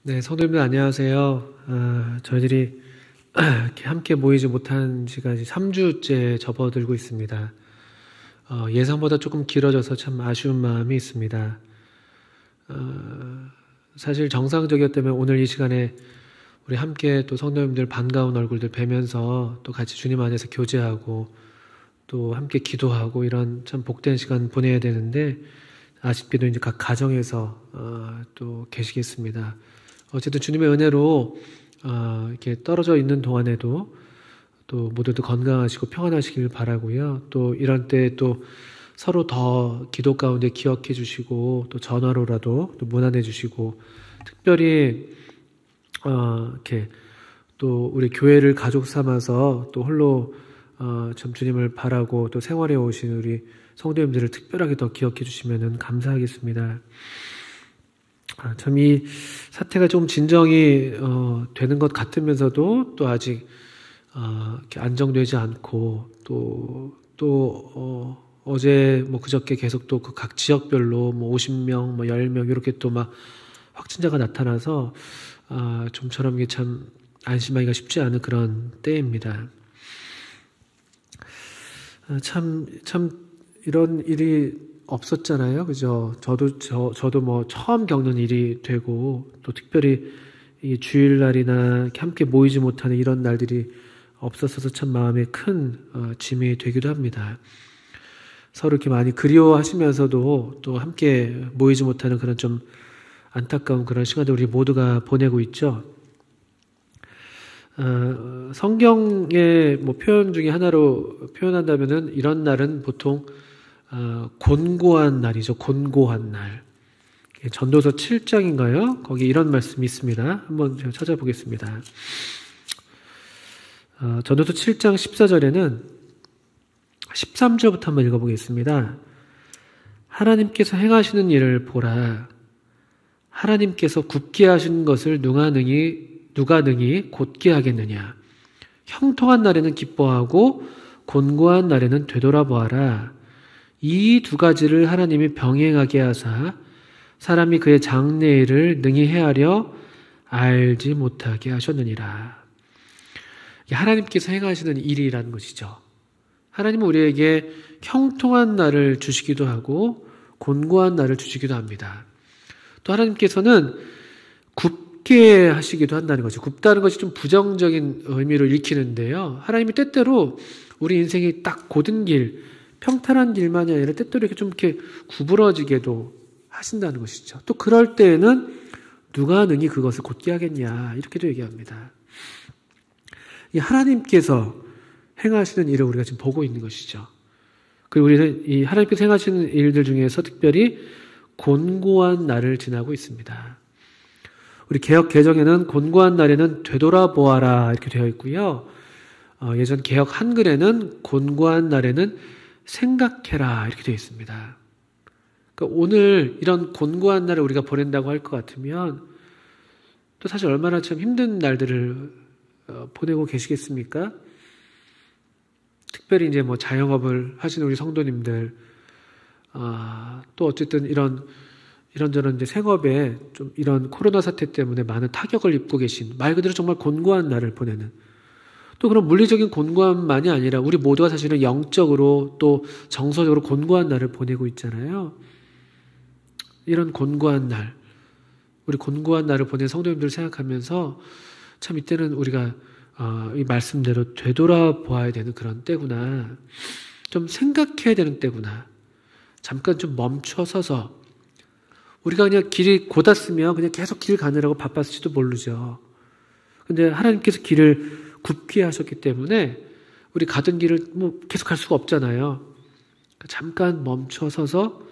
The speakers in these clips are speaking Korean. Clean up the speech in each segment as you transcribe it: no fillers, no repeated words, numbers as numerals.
네, 성도님들 안녕하세요. 저희들이 이렇게 함께 모이지 못한 지가 이제 3주째 접어들고 있습니다. 예상보다 조금 길어져서 참 아쉬운 마음이 있습니다. 사실 정상적이었다면 오늘 이 시간에 우리 함께 또 성도님들 반가운 얼굴들 뵈면서 또 같이 주님 안에서 교제하고 또 함께 기도하고 이런 참 복된 시간 보내야 되는데 아쉽게도 이제 각 가정에서 또 계시겠습니다. 어쨌든 주님의 은혜로 이렇게 떨어져 있는 동안에도 또 모두들 건강하시고 평안하시길 바라고요. 또 이런 때 또 서로 더 기도 가운데 기억해 주시고 또 전화로라도 또 문안해 주시고 특별히 이렇게 또 우리 교회를 가족 삼아서 또 홀로 참 주님을 바라고 또 생활해 오신 우리 성도님들을 특별하게 더 기억해 주시면 감사하겠습니다. 참 이 사태가 좀 진정이 되는 것 같으면서도 또 아직 이렇게 안정되지 않고 또 어제 뭐 그저께 계속 또 그 각 지역별로 뭐 50명, 뭐 10명 이렇게 또 막 확진자가 나타나서 좀처럼 이게 참 안심하기가 쉽지 않은 그런 때입니다. 참 이런 일이 없었잖아요. 그죠? 저도 뭐 처음 겪는 일이 되고 또 특별히 이 주일날이나 이렇게 함께 모이지 못하는 이런 날들이 없었어서 참 마음에 큰 짐이 되기도 합니다. 서로 이렇게 많이 그리워하시면서도 또 함께 모이지 못하는 그런 좀 안타까운 그런 시간들 우리 모두가 보내고 있죠. 성경의 뭐 표현 중에 하나로 표현한다면은 이런 날은 보통 곤고한 날이죠. 곤고한 날. 전도서 7장인가요? 거기 이런 말씀이 있습니다. 한번 제가 찾아보겠습니다. 전도서 7장 14절에는 13절부터 한번 읽어보겠습니다. 하나님께서 행하시는 일을 보라. 하나님께서 굽게 하신 것을 누가 능히 곧게 하겠느냐. 형통한 날에는 기뻐하고 곤고한 날에는 되돌아보아라. 이 두 가지를 하나님이 병행하게 하사 사람이 그의 장래일을 능히 헤아려 알지 못하게 하셨느니라. 하나님께서 행하시는 일이라는 것이죠. 하나님은 우리에게 형통한 날을 주시기도 하고 곤고한 날을 주시기도 합니다. 또 하나님께서는 굽게 하시기도 한다는 거죠. 굽다는 것이 좀 부정적인 의미로 읽히는데요. 하나님이 때때로 우리 인생이 딱 곧은 길, 평탄한 길만이 아니라 때때로 이렇게 좀 이렇게 구부러지게도 하신다는 것이죠. 또 그럴 때에는 누가 능히 그것을 곧게 하겠냐 이렇게도 얘기합니다. 이 하나님께서 행하시는 일을 우리가 지금 보고 있는 것이죠. 그리고 우리는 이 하나님께서 행하시는 일들 중에서 특별히 곤고한 날을 지나고 있습니다. 우리 개역 개정에는 곤고한 날에는 되돌아보아라 이렇게 되어 있고요. 예전 개역 한글에는 곤고한 날에는 생각해라 이렇게 되어 있습니다. 그러니까 오늘 이런 곤고한 날을 우리가 보낸다고 할 것 같으면 또 사실 얼마나 참 힘든 날들을 보내고 계시겠습니까? 특별히 이제 뭐 자영업을 하시는 우리 성도님들, 또 어쨌든 이런저런 이제 생업에 좀 이런 코로나 사태 때문에 많은 타격을 입고 계신 말 그대로 정말 곤고한 날을 보내는 또 그런 물리적인 곤고함만이 아니라 우리 모두가 사실은 영적으로 또 정서적으로 곤고한 날을 보내고 있잖아요. 이런 곤고한 날, 우리 곤고한 날을 보낸 성도님들을 생각하면서 참 이때는 우리가 이 말씀대로 되돌아보아야 되는 그런 때구나. 좀 생각해야 되는 때구나. 잠깐 좀 멈춰 서서 우리가 그냥 길이 곧았으면 그냥 계속 길 가느라고 바빴을지도 모르죠. 근데 하나님께서 길을 굽게 하셨기 때문에 우리 가던 길을 뭐 계속 갈 수가 없잖아요. 잠깐 멈춰 서서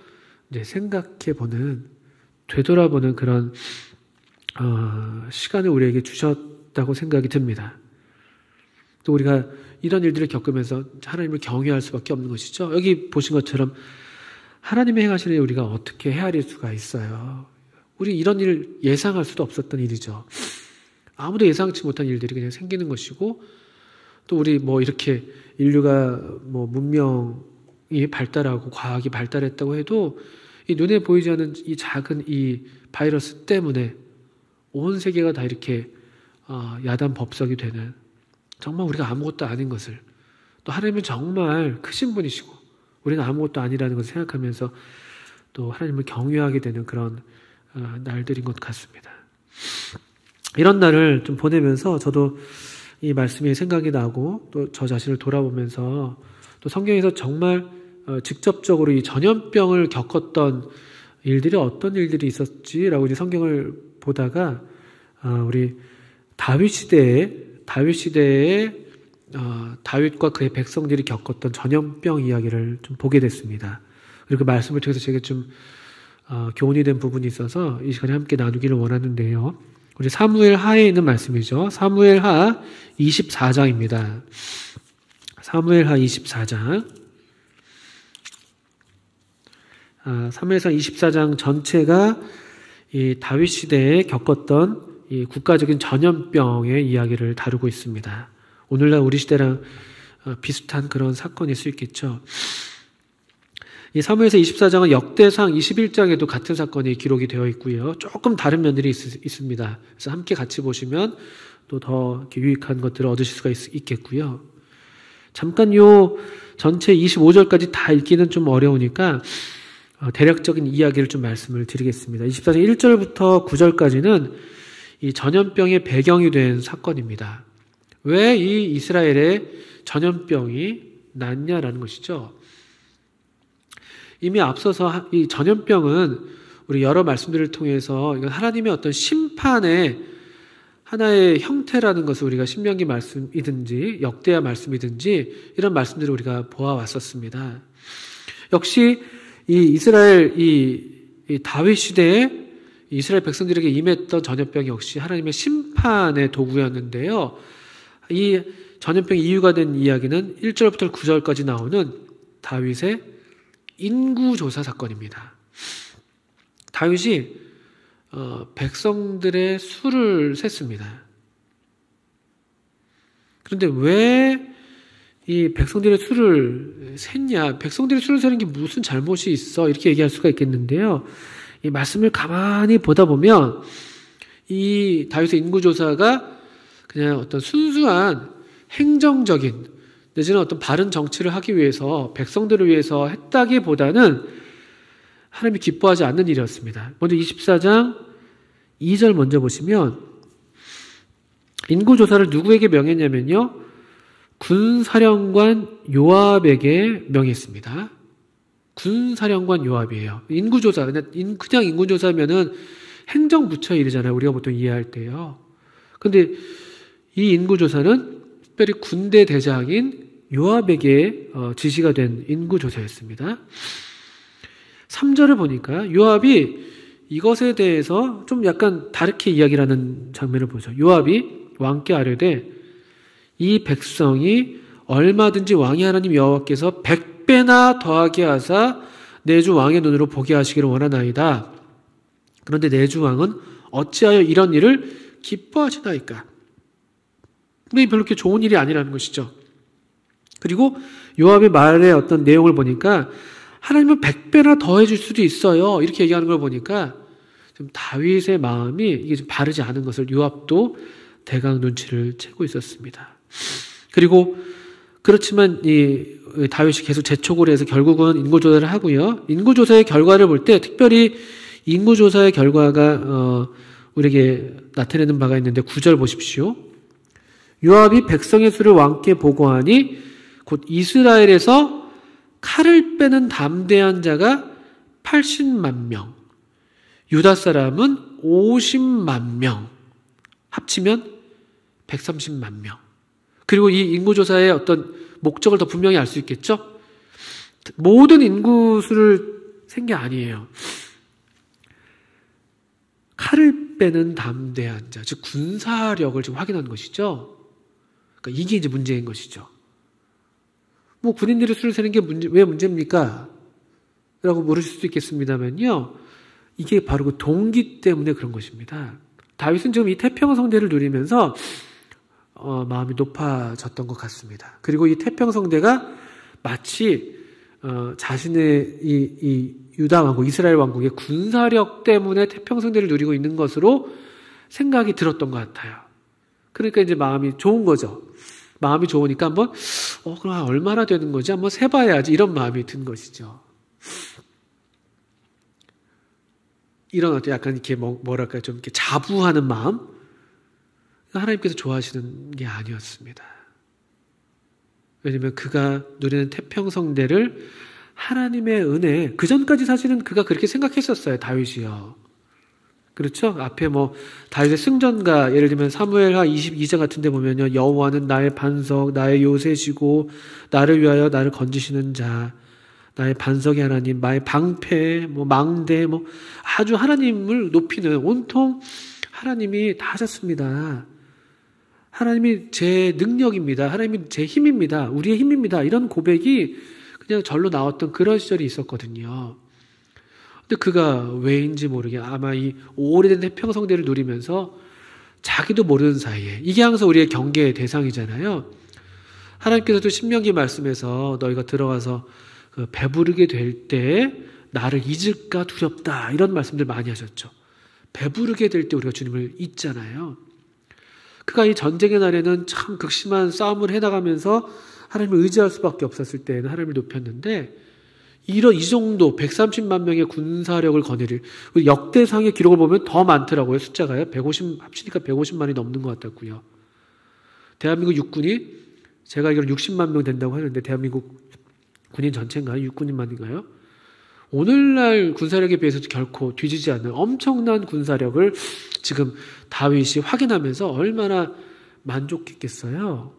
이제 생각해보는, 되돌아보는 그런 시간을 우리에게 주셨다고 생각이 듭니다. 또 우리가 이런 일들을 겪으면서 하나님을 경외할 수밖에 없는 것이죠. 여기 보신 것처럼 하나님의 행하시는 일 우리가 어떻게 헤아릴 수가 있어요. 우리 이런 일 예상할 수도 없었던 일이죠. 아무도 예상치 못한 일들이 그냥 생기는 것이고 또 우리 뭐 이렇게 인류가 뭐 문명이 발달하고 과학이 발달했다고 해도 이 눈에 보이지 않는 이 작은 이 바이러스 때문에 온 세계가 다 이렇게 야단 법석이 되는, 정말 우리가 아무것도 아닌 것을, 또 하나님은 정말 크신 분이시고 우리는 아무것도 아니라는 것을 생각하면서 또 하나님을 경외하게 되는 그런 날들인 것 같습니다. 이런 날을 좀 보내면서 저도 이 말씀이 생각이 나고 또 저 자신을 돌아보면서 또 성경에서 정말 직접적으로 이 전염병을 겪었던 일들이 어떤 일들이 있었지라고 이제 성경을 보다가 우리 다윗 시대에 다윗과 그의 백성들이 겪었던 전염병 이야기를 좀 보게 됐습니다. 그리고 그 말씀을 통해서 제가 좀 교훈이 된 부분이 있어서 이 시간에 함께 나누기를 원하는데요. 우리 사무엘 하에 있는 말씀이죠. 사무엘 하 24장입니다. 사무엘 하 24장. 사무엘상 24장 전체가 이 다윗 시대에 겪었던 이 국가적인 전염병의 이야기를 다루고 있습니다. 오늘날 우리 시대랑 비슷한 그런 사건일 수 있겠죠. 이 사무엘상 24장은 역대상 21장에도 같은 사건이 기록이 되어 있고요. 조금 다른 면들이 있습니다. 그래서 함께 같이 보시면 또 더 유익한 것들을 얻으실 수가 있겠고요. 잠깐 요 전체 25절까지 다 읽기는 좀 어려우니까 대략적인 이야기를 좀 말씀을 드리겠습니다. 24장 1절부터 9절까지는 이 전염병의 배경이 된 사건입니다. 왜 이 이스라엘에 전염병이 났냐라는 것이죠. 이미 앞서서 이 전염병은 우리 여러 말씀들을 통해서 이건 하나님의 어떤 심판의 하나의 형태라는 것을 우리가 신명기 말씀이든지 역대하 말씀이든지 이런 말씀들을 우리가 보아왔었습니다. 역시 이 이스라엘 이 다윗 시대에 이스라엘 백성들에게 임했던 전염병이 역시 하나님의 심판의 도구였는데요. 이 전염병 이유가 된 이야기는 1절부터 9절까지 나오는 다윗의 인구조사 사건입니다. 다윗이 백성들의 수를 셌습니다. 그런데 왜 이 백성들의 수를 셌냐? 백성들의 수를 세는 게 무슨 잘못이 있어? 이렇게 얘기할 수가 있겠는데요. 이 말씀을 가만히 보다 보면 이 다윗의 인구조사가 그냥 어떤 순수한 행정적인 내지는 어떤 바른 정치를 하기 위해서 백성들을 위해서 했다기보다는 하나님이 기뻐하지 않는 일이었습니다. 먼저 24장 2절 먼저 보시면 인구조사를 누구에게 명했냐면요. 군사령관 요압에게 명했습니다. 군사령관 요압이에요. 인구조사, 그냥 인구조사면은 행정부처의 일이잖아요. 우리가 보통 이해할 때요. 근데 이 인구조사는 특별히 군대 대장인 요압에게 지시가 된 인구조사였습니다. 3절을 보니까 요압이 이것에 대해서 좀 약간 다르게 이야기를 하는 장면을 보죠. 요압이 왕께 아뢰되 이 백성이 얼마든지 왕이 하나님 여호와께서 100배나 더하게 하사 내 주 왕의 눈으로 보게 하시기를 원하나이다. 그런데 내 주 왕은 어찌하여 이런 일을 기뻐하시나이까? 근데 별로 그렇게 좋은 일이 아니라는 것이죠. 그리고 요압의 말의 어떤 내용을 보니까 하나님은 100배나 더해 줄 수도 있어요. 이렇게 얘기하는 걸 보니까 좀 다윗의 마음이 이게 좀 바르지 않은 것을 요압도 대강 눈치를 채고 있었습니다. 그리고 그렇지만 이 다윗이 계속 재촉을 해서 결국은 인구조사를 하고요. 인구조사의 결과를 볼 때 특별히 인구조사의 결과가 우리에게 나타내는 바가 있는데 9절 보십시오. 요압이 백성의 수를 왕께 보고하니 곧 이스라엘에서 칼을 빼는 담대한 자가 80만 명, 유다 사람은 50만 명, 합치면 130만 명. 그리고 이 인구조사의 어떤 목적을 더 분명히 알 수 있겠죠? 모든 인구수를 센 게 아니에요. 칼을 빼는 담대한 자, 즉 군사력을 지금 확인한 것이죠. 그러니까 이게 이제 문제인 것이죠. 뭐 군인들의 수를 세는 게 왜 문제입니까? 라고 물으실 수도 있겠습니다만요. 이게 바로 그 동기 때문에 그런 것입니다. 다윗은 지금 이 태평성대를 누리면서 마음이 높아졌던 것 같습니다. 그리고 이 태평성대가 마치 자신의 이 유다 왕국, 이스라엘 왕국의 군사력 때문에 태평성대를 누리고 있는 것으로 생각이 들었던 것 같아요. 그러니까 이제 마음이 좋은 거죠. 마음이 좋으니까 한번 그럼 얼마나 되는 거지? 한번 세봐야지. 이런 마음이 든 것이죠. 이런 어떤 약간 이렇게 뭐랄까 좀 이렇게 자부하는 마음, 하나님께서 좋아하시는 게 아니었습니다. 왜냐하면 그가 누리는 태평성대를 하나님의 은혜, 그 전까지 사실은 그가 그렇게 생각했었어요. 다윗이요. 그렇죠? 앞에 다윗의 승전가, 예를 들면 사무엘하 22장 같은 데 보면요. 여호와는 나의 반석, 나의 요새시고 나를 위하여 나를 건지시는 자, 나의 반석의 하나님, 나의 방패, 망대, 아주 하나님을 높이는, 온통 하나님이 다 하셨습니다. 하나님이 제 능력입니다. 하나님이 제 힘입니다. 우리의 힘입니다. 이런 고백이 그냥 절로 나왔던 그런 시절이 있었거든요. 근데 그가 왜인지 모르게 아마 이 오래된 태평성대를 누리면서 자기도 모르는 사이에, 이게 항상 우리의 경계의 대상이잖아요. 하나님께서도 신명기 말씀에서 너희가 들어가서 배부르게 될 때 나를 잊을까 두렵다, 이런 말씀들 많이 하셨죠. 배부르게 될 때 우리가 주님을 잊잖아요. 그가 이 전쟁의 날에는 참 극심한 싸움을 해나가면서 하나님을 의지할 수밖에 없었을 때에는 하나님을 높였는데, 이 정도 130만 명의 군사력을 거느릴, 역대상의 기록을 보면 더 많더라고요. 숫자가요. 합치니까 150만이 넘는 것 같았고요. 대한민국 육군이 제가 알기로는 60만 명 된다고 하는데, 대한민국 군인 전체인가요? 육군인만인가요? 오늘날 군사력에 비해서도 결코 뒤지지 않는 엄청난 군사력을 지금 다윗이 확인하면서 얼마나 만족했겠어요.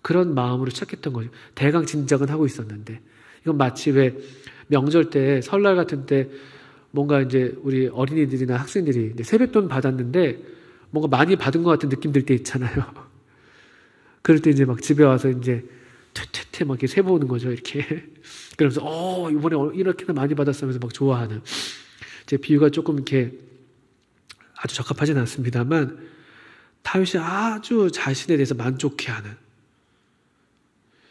그런 마음으로 시작했던 거죠. 대강 진작은 하고 있었는데, 이건 마치 왜 명절 때, 설날 같은 때 뭔가 이제 우리 어린이들이나 학생들이 이제 세뱃돈 받았는데 뭔가 많이 받은 것 같은 느낌 들 때 있잖아요. 그럴 때 이제 막 집에 와서 이제 퇴퇴퇴 막 이렇게 세보는 거죠. 이렇게. 그러면서 이번에 이렇게나 많이 받았으면서 막 좋아하는. 제 비유가 조금 이렇게 아주 적합하진 않습니다만, 다윗이 아주 자신에 대해서 만족해하는.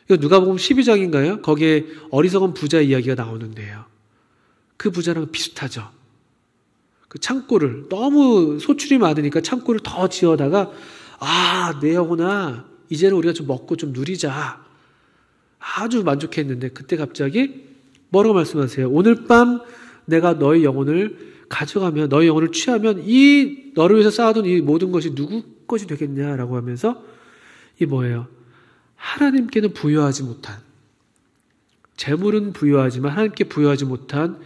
이거 누가복음 12장인가요? 거기에 어리석은 부자 이야기가 나오는데요. 그 부자랑 비슷하죠. 그 창고를 너무 소출이 많으니까 창고를 더 지어다가 내 영혼아, 이제는 우리가 좀 먹고 좀 누리자. 아주 만족했는데 그때 갑자기 뭐라고 말씀하세요? 오늘 밤 내가 너의 영혼을 가져가면, 너의 영혼을 취하면 이 너를 위해서 쌓아둔 이 모든 것이 누구 것이 되겠냐라고 하면서, 이 뭐예요? 하나님께는 부여하지 못한, 재물은 부여하지만 하나님께 부여하지 못한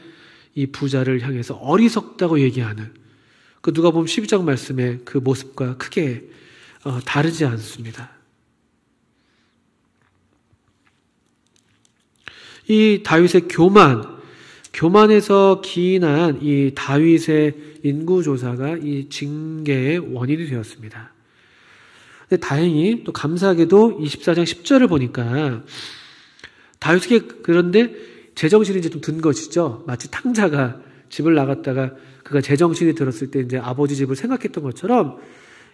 이 부자를 향해서 어리석다고 얘기하는, 그 누가복음 12장 말씀의 그 모습과 크게 다르지 않습니다. 이 다윗의 교만에서 기인한 이 다윗의 인구조사가 이 징계의 원인이 되었습니다. 근데 다행히 또 감사하게도 24장 10절을 보니까 다윗에게 그런데 제정신이 이제 좀 든 것이죠. 마치 탕자가 집을 나갔다가 그가 제정신이 들었을 때 이제 아버지 집을 생각했던 것처럼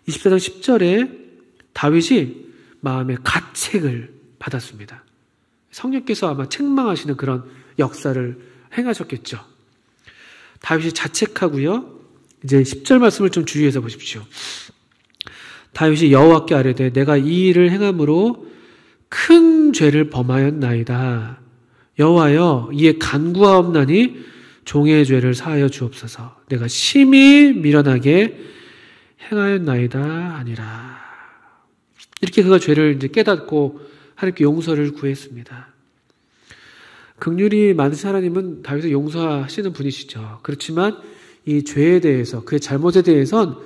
24장 10절에 다윗이 마음의 가책을 받았습니다. 성령께서 아마 책망하시는 그런 역사를 행하셨겠죠. 다윗이 자책하고요. 이제 10절 말씀을 좀 주의해서 보십시오. 다윗이 여호와께 아뢰되 내가 이 일을 행함으로 큰 죄를 범하였나이다. 여호와여, 이에 간구하옵나니 종의 죄를 사하여 주옵소서. 내가 심히 미련하게 행하였나이다 아니라. 이렇게 그가 죄를 이제 깨닫고 하나님께 용서를 구했습니다. 긍휼이 많으신 하나님은 다윗을 용서하시는 분이시죠. 그렇지만 이 죄에 대해서, 그의 잘못에 대해선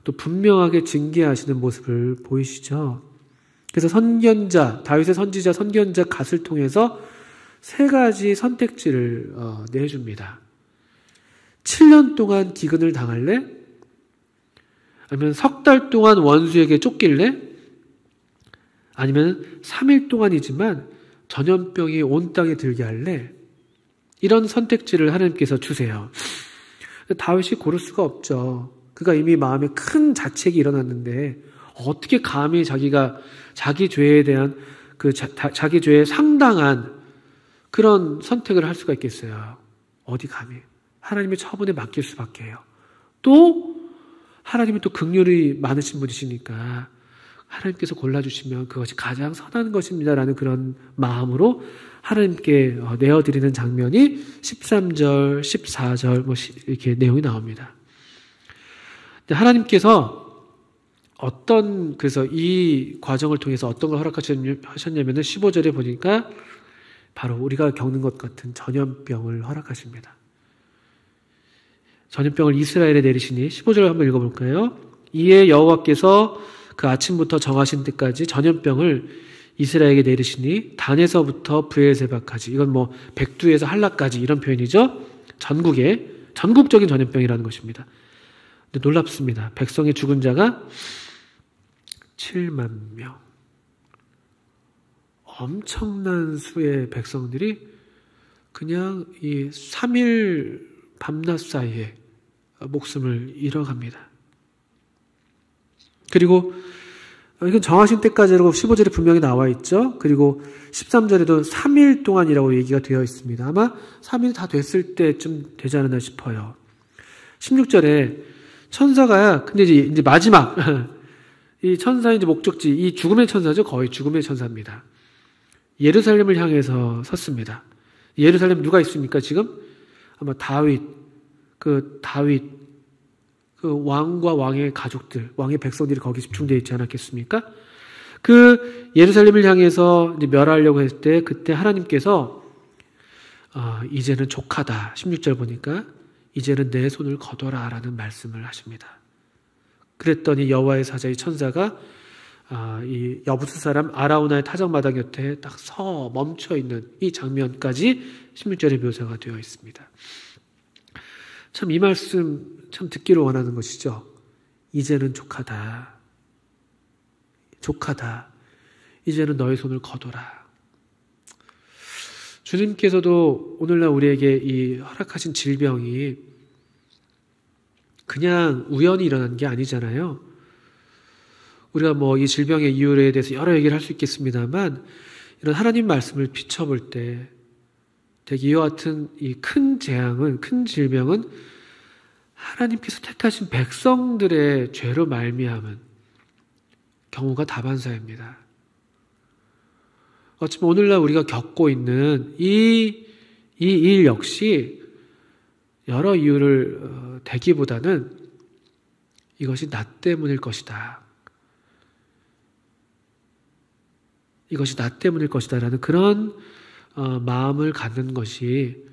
또 분명하게 징계하시는 모습을 보이시죠. 그래서 다윗의 선지자 선견자 갓을 통해서 세 가지 선택지를 내줍니다. 7년 동안 기근을 당할래? 아니면 석 달 동안 원수에게 쫓길래? 아니면 3일 동안이지만 전염병이 온 땅에 들게 할래? 이런 선택지를 하나님께서 주세요. 다윗이 고를 수가 없죠. 그가 이미 마음에 큰 자책이 일어났는데 어떻게 감히 자기 죄에 대한 자기 죄에 상당한 그런 선택을 할 수가 있겠어요. 어디 감히. 하나님의 처분에 맡길 수밖에 해요. 또 하나님은 또 긍휼이 많으신 분이시니까 하나님께서 골라주시면 그것이 가장 선한 것입니다라는 그런 마음으로 하나님께 내어드리는 장면이 13절, 14절 이렇게 내용이 나옵니다. 하나님께서 그래서 이 과정을 통해서 어떤 걸 허락하셨냐면은 15절에 보니까 바로 우리가 겪는 것 같은 전염병을 허락하십니다. 전염병을 이스라엘에 내리시니 15절 한번 읽어볼까요? 이에 여호와께서 그 아침부터 정하신 때까지 전염병을 이스라엘에게 내리시니 단에서부터 브엘세바까지, 이건 백두에서 한라까지 이런 표현이죠. 전국적인 전염병이라는 것입니다. 근데 놀랍습니다. 백성의 죽은 자가 7만 명. 엄청난 수의 백성들이 그냥 이 3일 밤낮 사이에 목숨을 잃어갑니다. 그리고 이건 정하신 때까지라고 15절에 분명히 나와 있죠. 그리고 13절에도 3일 동안이라고 얘기가 되어 있습니다. 아마 3일 다 됐을 때쯤 되지 않았나 싶어요. 16절에 천사가, 근데 이제 마지막, 이 천사의 이제 목적지, 이 죽음의 천사죠. 거의 죽음의 천사입니다. 예루살렘을 향해서 섰습니다. 예루살렘 누가 있습니까, 지금? 아마 다윗, 그 왕과 왕의 가족들, 왕의 백성들이 거기 집중되어 있지 않았겠습니까? 그 예루살렘을 향해서 이제 멸하려고 했을 때, 그때 하나님께서, 이제는 족하다. 16절 보니까, 이제는 내 손을 거둬라 라는 말씀을 하십니다. 그랬더니 여호와의 사자의 천사가 이 여부스 사람 아라우나의 타작마당 곁에 딱 멈춰 있는 이 장면까지 16절에 묘사가 되어 있습니다. 참 이 말씀 참 듣기를 원하는 것이죠. 이제는 족하다. 이제는 너의 손을 거둬라. 주님께서도 오늘날 우리에게 이 허락하신 질병이 그냥 우연히 일어난 게 아니잖아요. 우리가 이 질병의 이유에 대해서 여러 얘기를 할 수 있겠습니다만, 이런 하나님 말씀을 비춰볼 때, 대개 이와 같은 이 큰 재앙은, 큰 질병은 하나님께서 택하신 백성들의 죄로 말미암은 경우가 다반사입니다. 어쩌면 오늘날 우리가 겪고 있는 이 일 역시 여러 이유를 대기보다는 이것이 나 때문일 것이다. 이것이 나 때문일 것이다라는 그런 마음을 갖는 것이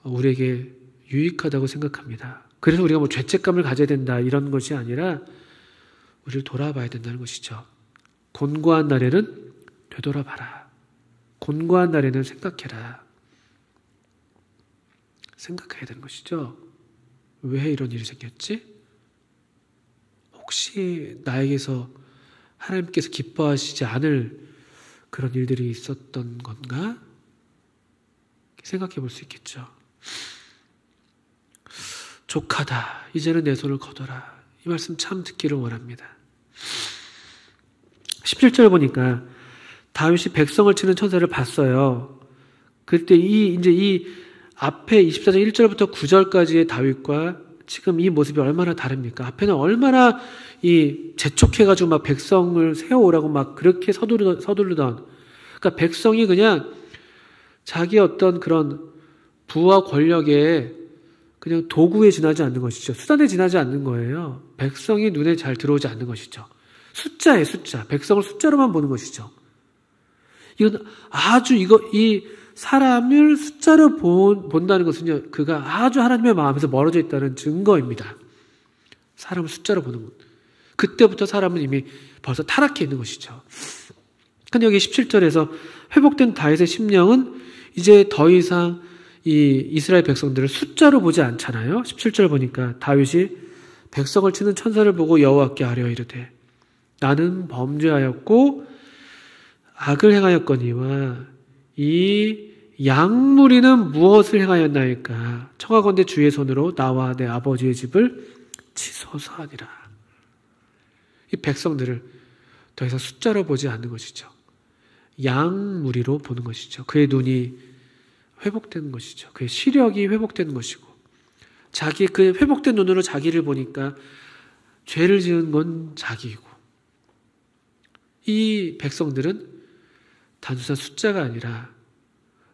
우리에게 유익하다고 생각합니다. 그래서 우리가 죄책감을 가져야 된다 이런 것이 아니라 우리를 돌아봐야 된다는 것이죠. 곤고한 날에는 되돌아봐라. 곤고한 날에는 생각해라. 생각해야 되는 것이죠. 왜 이런 일이 생겼지? 혹시 나에게서 하나님께서 기뻐하시지 않을 그런 일들이 있었던 건가? 생각해 볼 수 있겠죠. 족하다. 이제는 내 손을 거둬라. 이 말씀 참 듣기를 원합니다. 17절 보니까 다윗이 백성을 치는 천사를 봤어요. 그때 이 앞에 24장 1절부터 9절까지의 다윗과 지금 이 모습이 얼마나 다릅니까? 앞에는 얼마나 재촉해가지고 막 백성을 세워오라고 막 그렇게 서두르던, 그러니까 백성이 그냥 자기 어떤 그런 부와 권력에 그냥 도구에 지나지 않는 것이죠. 수단에 지나지 않는 거예요. 백성이 눈에 잘 들어오지 않는 것이죠. 숫자예요, 숫자. 백성을 숫자로만 보는 것이죠. 이건 이 사람을 숫자로 본다는 것은요, 그가 아주 하나님의 마음에서 멀어져 있다는 증거입니다. 사람을 숫자로 보는 것. 그때부터 사람은 이미 벌써 타락해 있는 것이죠. 근데 여기 17절에서 회복된 다윗의 심령은 이제 더 이상 이 이스라엘 백성들을 숫자로 보지 않잖아요. 17절 보니까 다윗이 백성을 치는 천사를 보고 여호와께 아뢰어 이르되 나는 범죄하였고 악을 행하였거니와 이 양무리는 무엇을 행하였나이까? 청하건대 주의 손으로 나와 내 아버지의 집을 치소서 하니라. 이 백성들을 더 이상 숫자로 보지 않는 것이죠. 양무리로 보는 것이죠. 그의 눈이 회복되는 것이죠. 그의 시력이 회복되는 것이고, 그 회복된 눈으로 자기를 보니까 죄를 지은 건 자기이고, 이 백성들은 단순한 숫자가 아니라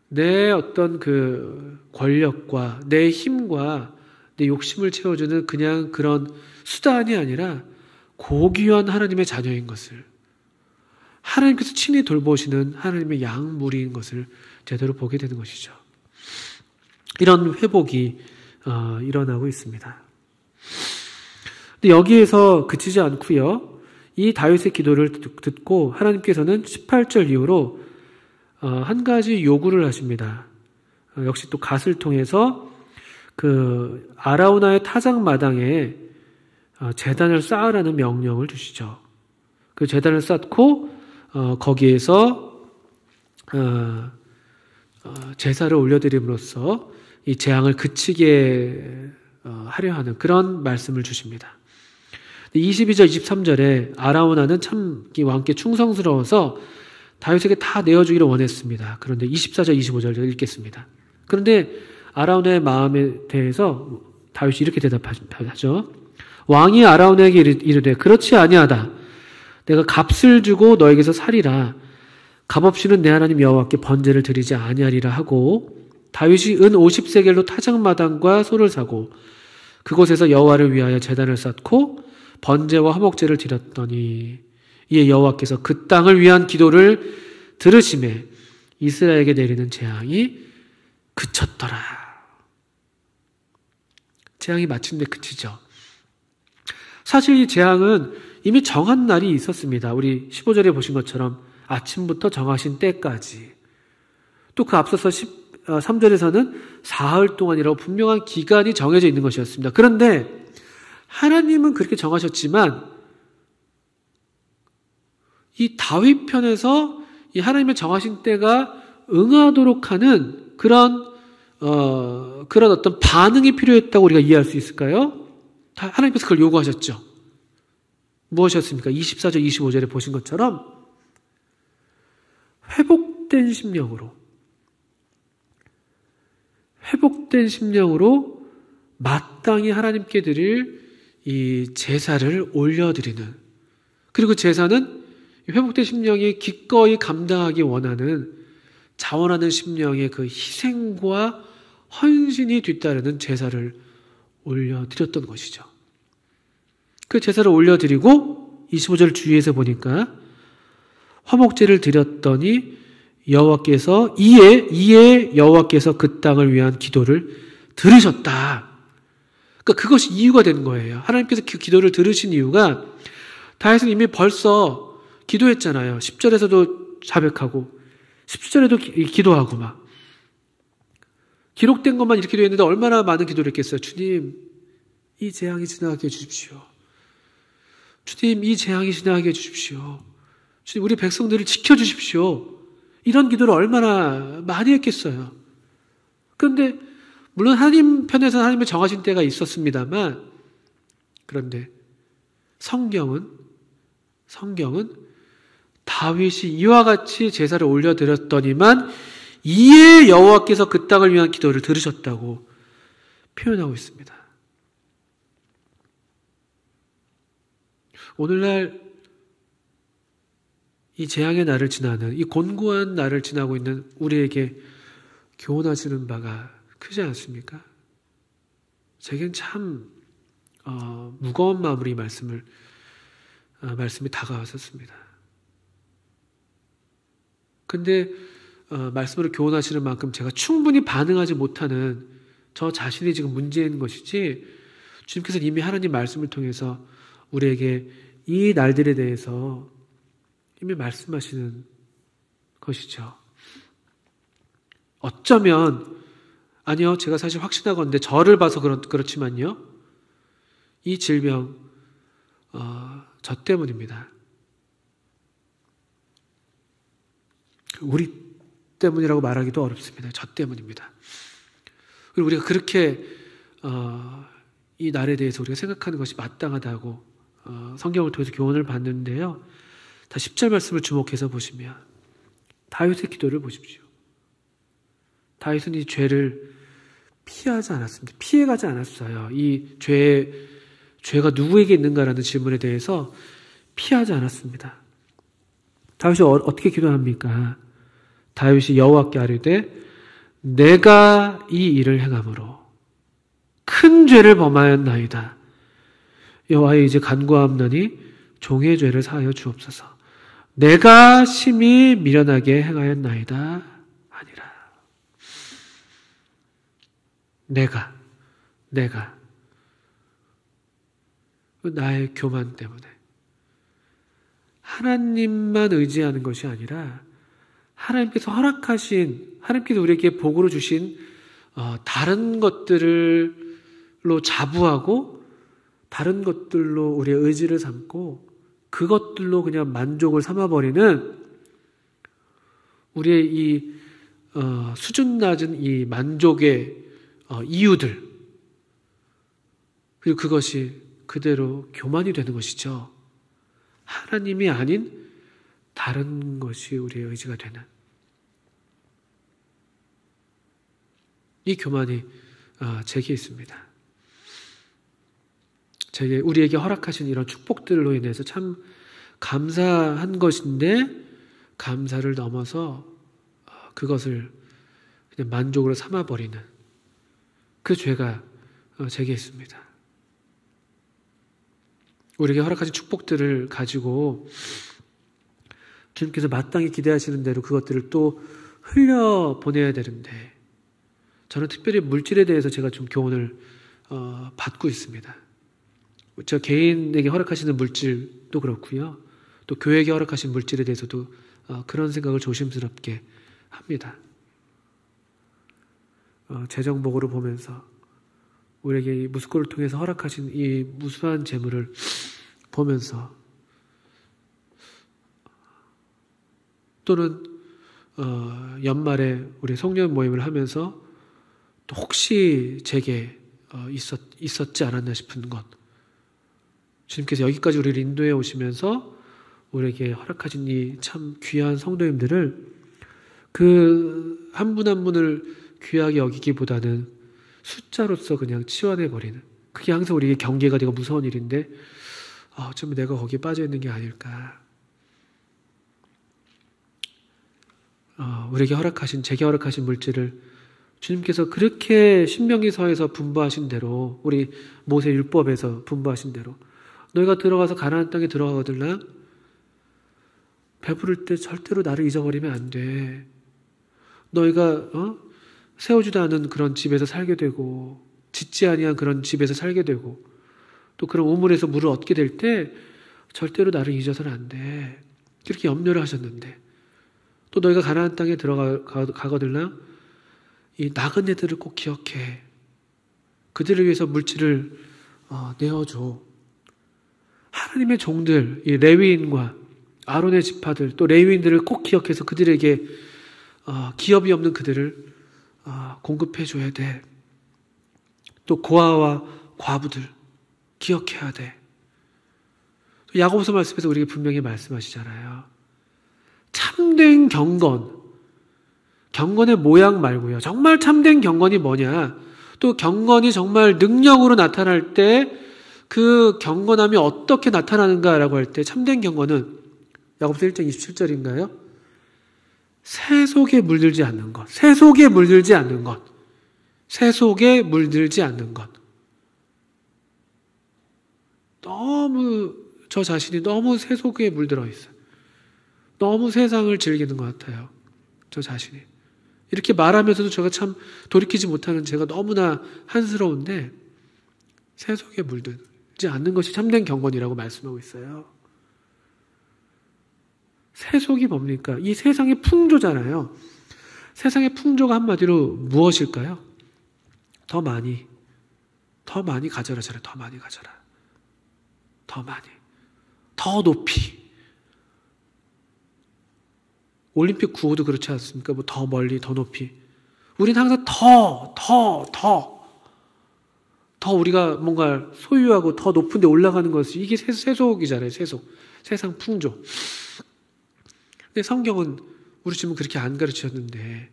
내 어떤 그 권력과 내 힘과 내 욕심을 채워주는 그냥 그런 수단이 아니라 고귀한 하나님의 자녀인 것을, 하나님께서 친히 돌보시는 하나님의 양무리인 것을 제대로 보게 되는 것이죠. 이런 회복이 일어나고 있습니다. 근데 여기에서 그치지 않고요. 이 다윗의 기도를 듣고 하나님께서는 18절 이후로 한 가지 요구를 하십니다. 역시 또 갓을 통해서 그 아라우나의 타작마당에 제단을 쌓으라는 명령을 주시죠. 그 제단을 쌓고 거기에서 제사를 올려드림으로써 이 재앙을 그치게 하려 하는 그런 말씀을 주십니다. 22절, 23절에 아라우나는 참 왕께 충성스러워서 다윗에게 다 내어주기를 원했습니다. 그런데 24절, 25절 읽겠습니다. 그런데 아라우나의 마음에 대해서 다윗이 이렇게 대답하죠. 왕이 아라우나에게 이르되 그렇지 아니하다. 내가 값을 주고 너에게서 살이라. 값없이는 내 하나님 여호와께 번제를 드리지 아니하리라 하고, 다윗이 은 50세겔로 타작마당과 소를 사고 그곳에서 여호와를 위하여 제단을 쌓고 번제와 화목제를 드렸더니 이에 여호와께서 그 땅을 위한 기도를 들으심에 이스라엘에게 내리는 재앙이 그쳤더라. 재앙이 마침내 그치죠. 사실 이 재앙은 이미 정한 날이 있었습니다. 우리 15절에 보신 것처럼 아침부터 정하신 때까지, 또 그 앞서서 13절에서는 사흘 동안이라고 분명한 기간이 정해져 있는 것이었습니다. 그런데 하나님은 그렇게 정하셨지만 이 다윗 편에서 이 하나님의 정하신 때가 응하도록 하는 그런 어떤 반응이 필요했다고 우리가 이해할 수 있을까요? 하나님께서 그걸 요구하셨죠. 무엇이었습니까? 24절, 25절에 보신 것처럼 회복된 심령으로 마땅히 하나님께 드릴 이 제사를 올려드리는, 그리고 제사는 회복된 심령이 기꺼이 감당하기 원하는, 자원하는 심령의 그 희생과 헌신이 뒤따르는 제사를 올려드렸던 것이죠. 그 제사를 올려드리고 25절 주위에서 보니까 화목제를 드렸더니 여호와께서 이에 여호와께서 그 땅을 위한 기도를 들으셨다. 그러니까 그것이 이유가 되는 거예요. 하나님께서 그 기도를 들으신 이유가, 다윗은 이미 벌써 기도했잖아요. 10절에서도 자백하고 17절에도 기도하고 막 기록된 것만 이렇게 기도했는데 얼마나 많은 기도를 했겠어요. 주님, 이 재앙이 지나가게 해주십시오. 주님, 이 재앙이 지나가게 해주십시오. 주님, 우리 백성들을 지켜주십시오. 이런 기도를 얼마나 많이 했겠어요. 그런데 물론 하나님 편에서는 하나님의 정하신 때가 있었습니다만, 그런데 성경은 다윗이 이와 같이 제사를 올려드렸더니만 이에 여호와께서 그 땅을 위한 기도를 들으셨다고 표현하고 있습니다. 오늘날 이 재앙의 날을 지나는, 이 곤고한 날을 지나고 있는 우리에게 교훈하시는 바가 크지 않습니까? 제겐 참 무거운 마음으로 이 말씀이 다가왔었습니다. 근데 말씀으로 교훈하시는 만큼 제가 충분히 반응하지 못하는 저 자신이 지금 문제인 것이지, 주님께서 이미 하나님 말씀을 통해서 우리에게 이 날들에 대해서 이미 말씀하시는 것이죠. 어쩌면, 아니요, 제가 사실 확신하건대 저를 봐서 그렇지만요, 이 질병 저 때문입니다. 우리 때문이라고 말하기도 어렵습니다. 저 때문입니다. 그리고 우리가 그렇게 이 날에 대해서 우리가 생각하는 것이 마땅하다고 성경을 통해서 교훈을 받는데요. 다 10절 말씀을 주목해서 보시면 다윗의 기도를 보십시오. 다윗은 이 죄를 피하지 않았습니다. 피해가지 않았어요. 이 죄가 누구에게 있는가라는 질문에 대해서 피하지 않았습니다. 다윗이 어떻게 기도합니까? 다윗이 여호와께 아뢰되 내가 이 일을 행함으로 큰 죄를 범하였나이다. 여호와여 이제 간구하옵나니 종의 죄를 사하여 주옵소서. 내가 심히 미련하게 행하였나이다 하니라. 내가 나의 교만 때문에 하나님만 의지하는 것이 아니라 하나님께서 우리에게 복으로 주신 다른 것들로 자부하고 다른 것들로 우리의 의지를 삼고 그것들로 그냥 만족을 삼아버리는 우리의 이 수준 낮은 이 만족의 이유들, 그리고 그것이 그대로 교만이 되는 것이죠. 하나님이 아닌 다른 것이 우리의 의지가 되는 이 교만이 제게 있습니다. 우리에게 허락하신 이런 축복들로 인해서 참 감사한 것인데 감사를 넘어서 그것을 그냥 만족으로 삼아버리는 그 죄가 제게 있습니다. 우리에게 허락하신 축복들을 가지고 주님께서 마땅히 기대하시는 대로 그것들을 또 흘려보내야 되는데 저는 특별히 물질에 대해서 제가 좀 교훈을 받고 있습니다. 저 개인에게 허락하시는 물질도 그렇고요. 또 교회에게 허락하신 물질에 대해서도 그런 생각을 조심스럽게 합니다. 재정복으로 보면서 우리에게 이 무스코를 통해서 허락하신 이 무수한 재물을 보면서 또는 연말에 우리 송년 모임을 하면서 또 혹시 제게 있었지 않았나 싶은 것, 주님께서 여기까지 우리를 인도해 오시면서 우리에게 허락하신 이 참 귀한 성도님들을 그 한 분 한 분을 귀하게 여기기보다는 숫자로서 그냥 치환해버리는, 그게 항상 우리에게 경계가 되고 무서운 일인데 어쩌면 내가 거기에 빠져있는 게 아닐까. 우리에게 제게 허락하신 물질을 주님께서 그렇게 신명기서에서 분부하신 대로, 우리 모세 율법에서 분부하신 대로 너희가 들어가서 가나안 땅에 들어가거들라 배부를 때 절대로 나를 잊어버리면 안 돼. 너희가 세우지도 않은 그런 집에서 살게 되고 짓지 아니한 그런 집에서 살게 되고 또 그런 우물에서 물을 얻게 될 때 절대로 나를 잊어서는 안 돼. 그렇게 염려를 하셨는데 또 너희가 가나안 땅에 가거들라 이 나그네들을 꼭 기억해. 그들을 위해서 물질을 내어줘. 하나님의 종들, 이 레위인과 아론의 지파들, 또 레위인들을 꼭 기억해서 그들에게 기업이 없는 그들을 공급해 줘야 돼. 또 고아와 과부들 기억해야 돼. 야고보서 말씀에서 우리에게 분명히 말씀하시잖아요. 참된 경건의 모양 말고요. 정말 참된 경건이 뭐냐? 또 경건이 정말 능력으로 나타날 때 그 경건함이 어떻게 나타나는가라고 할 때 참된 경건은 야고보서 1장 27절인가요? 세속에 물들지 않는 것. 세속에 물들지 않는 것. 세속에 물들지 않는 것. 저 자신이 너무 세속에 물들어 있어요. 너무 세상을 즐기는 것 같아요. 저 자신이. 이렇게 말하면서도 제가 참 돌이키지 못하는 제가 너무나 한스러운데 세속에 물들지 않는 것이 참된 경건이라고 말씀하고 있어요. 세속이 뭡니까? 이 세상의 풍조잖아요. 세상의 풍조가 한마디로 무엇일까요? 더 많이 가져라잖아요. 더 많이 가져라. 더 많이. 더 높이. 올림픽 구호도 그렇지 않습니까? 뭐 더 멀리, 더 높이. 우리는 항상 더 우리가 뭔가 소유하고 더 높은 데 올라가는 것이 이게 세속이잖아요. 세상 풍조. 근데 성경은 우리 지금 그렇게 안 가르치셨는데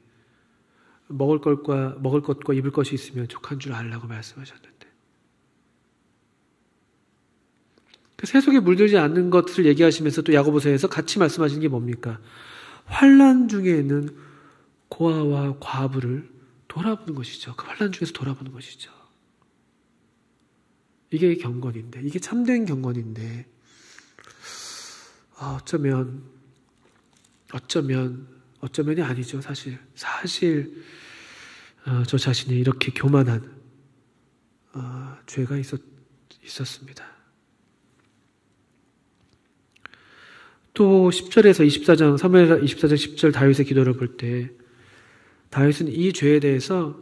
먹을 것과 입을 것이 있으면 족한 줄 알라고 말씀하셨는데 세속에 물들지 않는 것을 얘기하시면서 또 야고보서에서 같이 말씀하시는 게 뭡니까? 환난 중에 있는 고아와 과부를 돌아보는 것이죠. 그 환난 중에서 돌아보는 것이죠. 이게 경건인데, 이게 참된 경건인데, 어쩌면이 아니죠. 사실 저 자신이 이렇게 교만한 죄가 있었습니다. 또 10절에서 24장, 사무엘 24장 10절 다윗의 기도를 볼 때 다윗은 이 죄에 대해서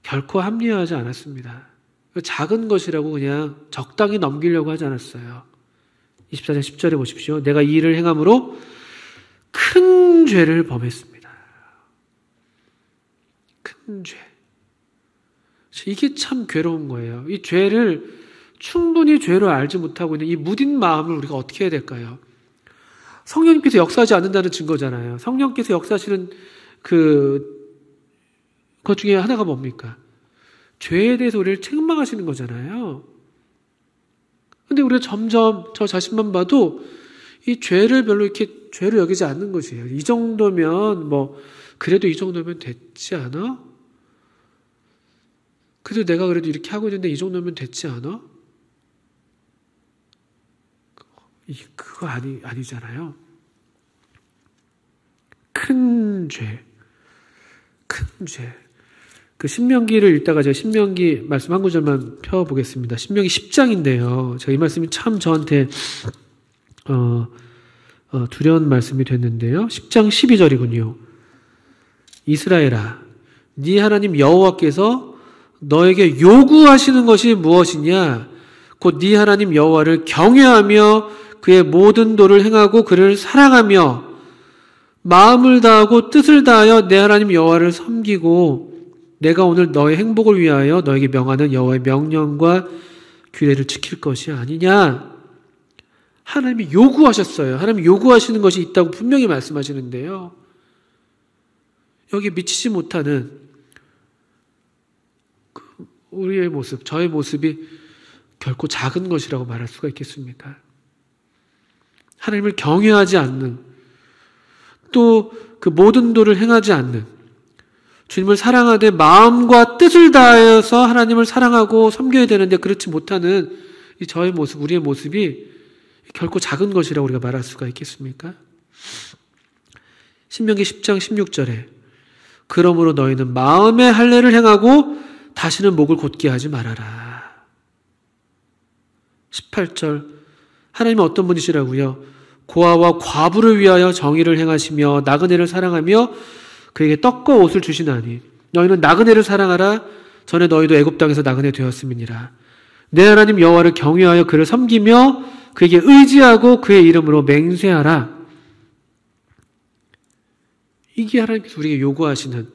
결코 합리화하지 않았습니다. 작은 것이라고 그냥 적당히 넘기려고 하지 않았어요. 24장 10절에 보십시오. 내가 이 일을 행함으로 큰 죄를 범했습니다. 큰 죄. 이게 참 괴로운 거예요. 이 죄를 충분히 죄로 알지 못하고 있는 이 무딘 마음을 우리가 어떻게 해야 될까요? 성령님께서 역사하지 않는다는 증거잖아요. 성령께서 역사하시는 것 중에 하나가 뭡니까? 죄에 대해서 우리를 책망하시는 거잖아요. 근데 우리가 점점 저 자신만 봐도 이 죄를 별로 이렇게 죄로 여기지 않는 것이에요. 이 정도면 그래도 이 정도면 됐지 않아? 그래도 내가 그래도 이렇게 하고 있는데 이 정도면 됐지 않아? 그거 아니잖아요. 큰 죄. 그 신명기를 읽다가 제가 신명기 말씀 한 구절만 펴보겠습니다. 신명기 10장인데요. 제가 이 말씀이 참 저한테 두려운 말씀이 됐는데요. 10장 12절이군요. 이스라엘아, 네 하나님 여호와께서 너에게 요구하시는 것이 무엇이냐? 곧 네 하나님 여호와를 경외하며 그의 모든 도를 행하고 그를 사랑하며 마음을 다하고 뜻을 다하여 내 하나님 여호와를 섬기고 내가 오늘 너의 행복을 위하여 너에게 명하는 여호와의 명령과 규례를 지킬 것이 아니냐? 하나님이 요구하셨어요. 하나님이 요구하시는 것이 있다고 분명히 말씀하시는데요. 여기에 미치지 못하는 우리의 모습, 저의 모습이 결코 작은 것이라고 말할 수가 있겠습니까? 하나님을 경외하지 않는, 또 그 모든 도를 행하지 않는, 주님을 사랑하되 마음과 뜻을 다하여서 하나님을 사랑하고 섬겨야 되는데 그렇지 못하는 이 저의 모습, 우리의 모습이 결코 작은 것이라고 우리가 말할 수가 있겠습니까? 신명기 10장 16절에 그러므로 너희는 마음의 할례를 행하고 다시는 목을 곧게 하지 말아라. 18절 하나님은 어떤 분이시라고요? 고아와 과부를 위하여 정의를 행하시며 나그네를 사랑하며 그에게 떡과 옷을 주시나니 너희는 나그네를 사랑하라. 전에 너희도 애굽 땅에서 나그네 되었음이니라. 내 하나님 여호와를 경외하여 그를 섬기며 그에게 의지하고 그의 이름으로 맹세하라. 이게 하나님께서 우리에게 요구하시는,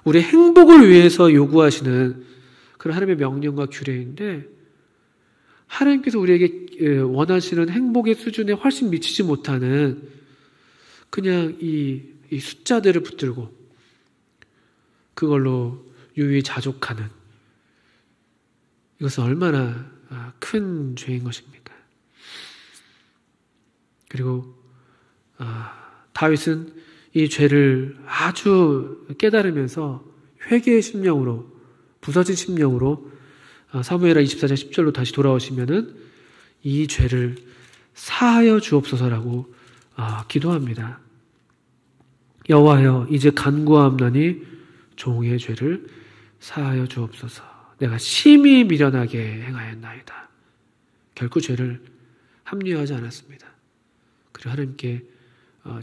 우리의 행복을 위해서 요구하시는 그런 하나님의 명령과 규례인데, 하나님께서 우리에게 원하시는 행복의 수준에 훨씬 미치지 못하는 그냥 이 숫자들을 붙들고 그걸로 유유자족하는, 이것은 얼마나 큰 죄인 것입니까? 그리고 다윗은 이 죄를 아주 깨달으면서 회개의 심령으로, 부서진 심령으로 사무엘하 24장 10절로 다시 돌아오시면은 이 죄를 사하여 주옵소서라고 기도합니다. 여호와여, 이제 간구하옵나니 종의 죄를 사하여 주옵소서. 내가 심히 미련하게 행하였나이다. 결코 죄를 합리화하지 않았습니다. 그리고 하나님께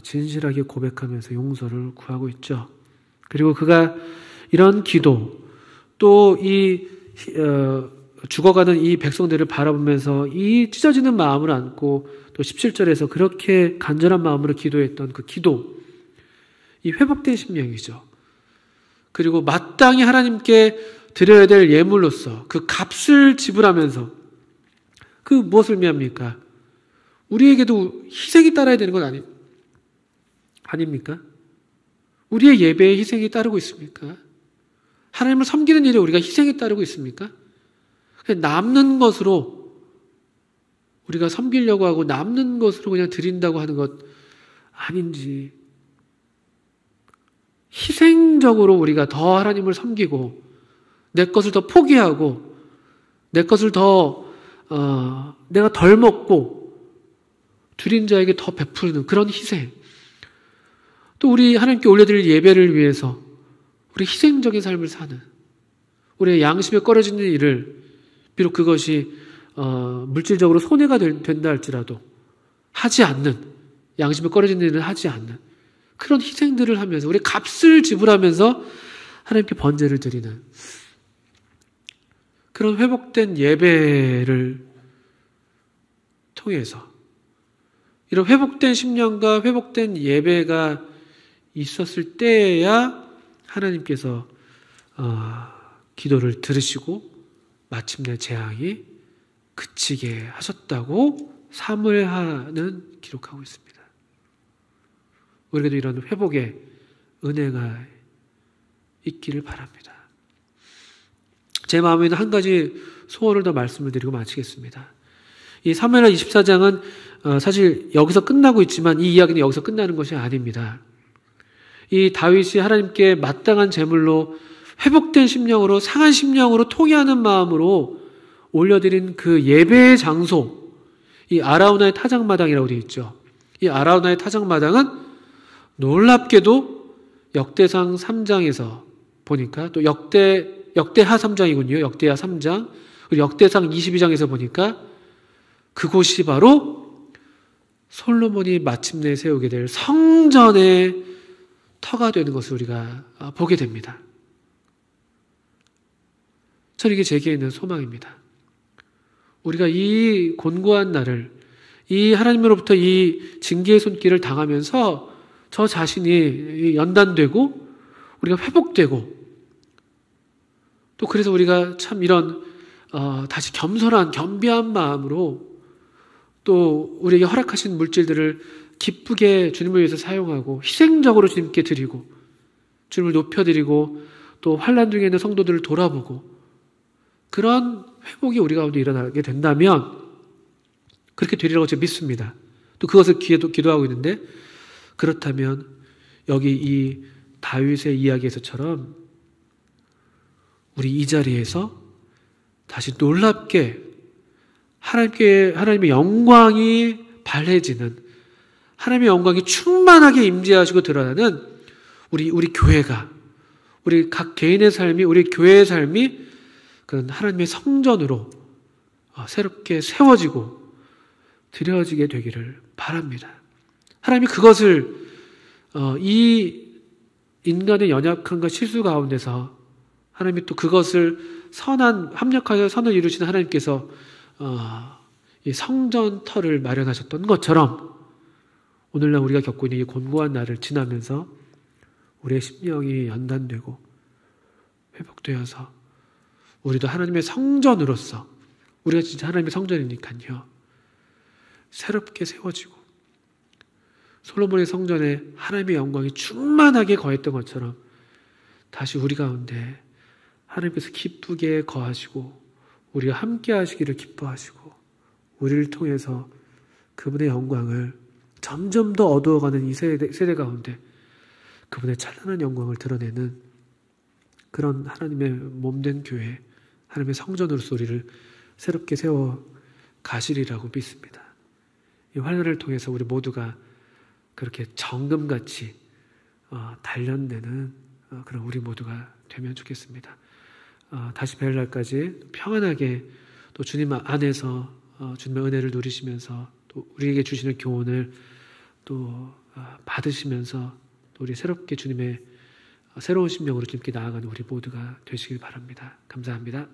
진실하게 고백하면서 용서를 구하고 있죠. 그리고 그가 이런 기도, 또 죽어가는 이 백성들을 바라보면서 이 찢어지는 마음을 안고 또 17절에서 그렇게 간절한 마음으로 기도했던 그 기도, 이 회복된 심령이죠. 그리고 마땅히 하나님께 드려야 될 예물로서 그 값을 지불하면서 그 무엇을 의미합니까? 우리에게도 희생이 따라야 되는 건 아닙니까? 우리의 예배에 희생이 따르고 있습니까? 하나님을 섬기는 일에 우리가 희생이 따르고 있습니까? 남는 것으로 우리가 섬기려고 하고 남는 것으로 그냥 드린다고 하는 것 아닌지, 희생적으로 우리가 더 하나님을 섬기고 내 것을 더 포기하고 내 것을 더 내가 덜 먹고 드린 자에게 더 베푸는 그런 희생, 또 우리 하나님께 올려드릴 예배를 위해서 우리 희생적인 삶을 사는, 우리의 양심에 꺼려지는 일을 비록 그것이 물질적으로 손해가 된다 할지라도 하지 않는, 양심에 꺼려지는 일을 하지 않는 그런 희생들을 하면서 우리 값을 지불하면서 하나님께 번제를 드리는 그런 회복된 예배를 통해서, 이런 회복된 심령과 회복된 예배가 있었을 때야 하나님께서 기도를 들으시고 마침내 재앙이 그치게 하셨다고 사무엘하는 기록하고 있습니다. 우리에게도 이런 회복의 은혜가 있기를 바랍니다. 제 마음에는 한 가지 소원을 더 말씀을 드리고 마치겠습니다. 이 사무엘하 24장은 사실 여기서 끝나고 있지만 이 이야기는 여기서 끝나는 것이 아닙니다. 이 다윗이 하나님께 마땅한 제물로 회복된 심령으로, 상한 심령으로 통회하는 마음으로 올려드린 그 예배의 장소, 이 아라우나의 타작마당이라고 되어 있죠. 이 아라우나의 타작마당은 놀랍게도 역대상 3장에서 보니까, 또 역대하 3장이군요. 역대하 3장. 그리고 역대상 22장에서 보니까 그곳이 바로 솔로몬이 마침내 세우게 될 성전의 터가 되는 것을 우리가 보게 됩니다. 저는 이게 제게 있는 소망입니다. 우리가 이 곤고한 날을, 이 하나님으로부터 이 징계의 손길을 당하면서 저 자신이 연단되고 우리가 회복되고, 또 그래서 우리가 참 이런 다시 겸손한 겸비한 마음으로 또 우리에게 허락하신 물질들을 기쁘게 주님을 위해서 사용하고 희생적으로 주님께 드리고 주님을 높여드리고 또 환난 중에 있는 성도들을 돌아보고, 그런 회복이 우리 가운데 일어나게 된다면 그렇게 되리라고 제가 믿습니다. 또 그것을 기도하고 있는데, 그렇다면 여기 이 다윗의 이야기에서처럼 우리 이 자리에서 다시 놀랍게 하나님의 영광이 발해지는, 하나님의 영광이 충만하게 임재하시고 드러나는 우리 교회가, 우리 각 개인의 삶이, 우리 교회의 삶이 그런 하나님의 성전으로 새롭게 세워지고 드려지게 되기를 바랍니다. 하나님이 그것을 이 인간의 연약함과 실수 가운데서 하나님이 또 그것을 합력하여 선을 이루시는 하나님께서 이 성전 터를 마련하셨던 것처럼 오늘날 우리가 겪고 있는 이 곤고한 날을 지나면서 우리의 심령이 연단되고 회복되어서 우리도 하나님의 성전으로서, 우리가 진짜 하나님의 성전이니까요, 새롭게 세워지고 솔로몬의 성전에 하나님의 영광이 충만하게 거했던 것처럼 다시 우리 가운데 하나님께서 기쁘게 거하시고 우리가 함께 하시기를 기뻐하시고 우리를 통해서 그분의 영광을 점점 더 어두워가는 이 세대 가운데 그분의 찬란한 영광을 드러내는 그런 하나님의 몸된 교회, 하나님의 성전으로서 우리를 새롭게 세워 가시리라고 믿습니다. 이 환난을 통해서 우리 모두가 그렇게 정금같이 단련되는 그런 우리 모두가 되면 좋겠습니다. 다시 뵐 날까지 평안하게 또 주님 안에서 주님의 은혜를 누리시면서 또 우리에게 주시는 교훈을 또 받으시면서 또 우리 새롭게 주님의 새로운 심령으로 주님께 나아가는 우리 모두가 되시길 바랍니다. 감사합니다.